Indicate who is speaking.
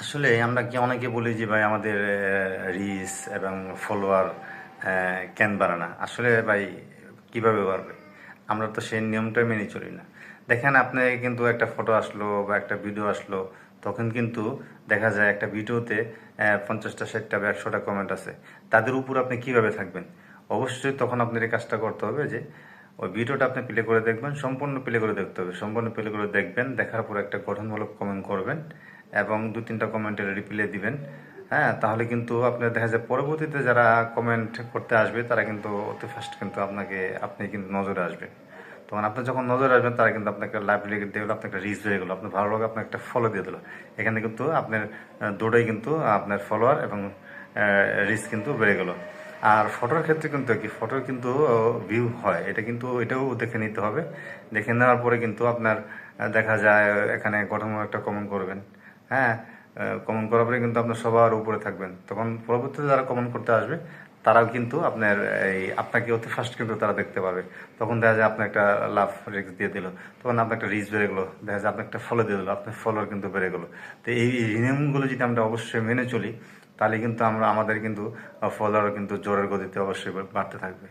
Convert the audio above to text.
Speaker 1: আসলে আমরা কি অনেকে বলি যে ভাই আমাদের রিচ এবং ফলোয়ার কেন বাড়ে না। আসলে ভাই কিভাবে বাড়বে? আমরা তো সেই নিয়মটা মেনে চলি না। দেখেন আপনি কিন্তু একটা ফটো আসলো বা একটা ভিডিও আসলো, তখন কিন্তু দেখা যায় একটা ভিডিওতে 50টা 60টা বা 100টা কমেন্ট আছে। তাদের উপর আপনি কিভাবে থাকবেন? অবশ্যই তখন আপনার এই কাজটা করতে হবে যে ওই ভিডিওটা আপনি প্লে করে দেখবেন, সম্পূর্ণ প্লে করে দেখতে হবে, সম্পূর্ণ প্লে করে দেখবেন, দেখার পর একটা গঠনমূলক কমেন্ট করবেন এবং দু তিনটা কমেন্টের রিপ্লাই দিবেন। হ্যাঁ, তাহলে কিন্তু আপনার দেখা যায় পরবর্তীতে যারা কমেন্ট করতে আসবে তারা কিন্তু অতি ফার্স্ট কিন্তু আপনি কিন্তু নজরে আসবে। তখন আপনি যখন নজরে আসবেন তারা কিন্তু আপনাকে লাইভ রেখে দিয়ে গেলো, আপনার একটা রিচ বেড়ে গেলো, আপনার ভালো লাগে, আপনার একটা ফলো দিয়ে দিলো। এখানে কিন্তু আপনার দৌড়াই কিন্তু আপনার ফলোয়ার এবং রিচ কিন্তু বেড়ে গেলো। আর ফটোর ক্ষেত্রে কিন্তু কি, ফটোর কিন্তু ভিউ হয়, এটা কিন্তু এটাও দেখে নিতে হবে। দেখে নেওয়ার পরে কিন্তু আপনার দেখা যায় এখানে গঠনমূলক একটা কমেন্ট করবেন। হ্যাঁ, কমেন্ট করার পরে কিন্তু আপনার সবার উপরে থাকবেন, তখন পরবর্তীতে যারা কমেন্ট করতে আসবে তারাও কিন্তু আপনার আপনাকে অতি ফার্স্ট কিন্তু তারা দেখতে পাবে। তখন দেখা যায় আপনার একটা লাভ রেক্স দিয়ে দিল, তখন আপনার একটা রিচ বেড়ে গেলো, দেখা যায় আপনার একটা ফলো দিয়ে দিল, আপনার ফলোয়ার কিন্তু বেড়ে গেলো। তো এই নিয়মগুলো যদি আমরা অবশ্যই মেনে চলি, তাহলে কিন্তু আমাদের কিন্তু ফলোয়ার কিন্তু জোরের গতিতে অবশ্যই বাড়তে থাকবে।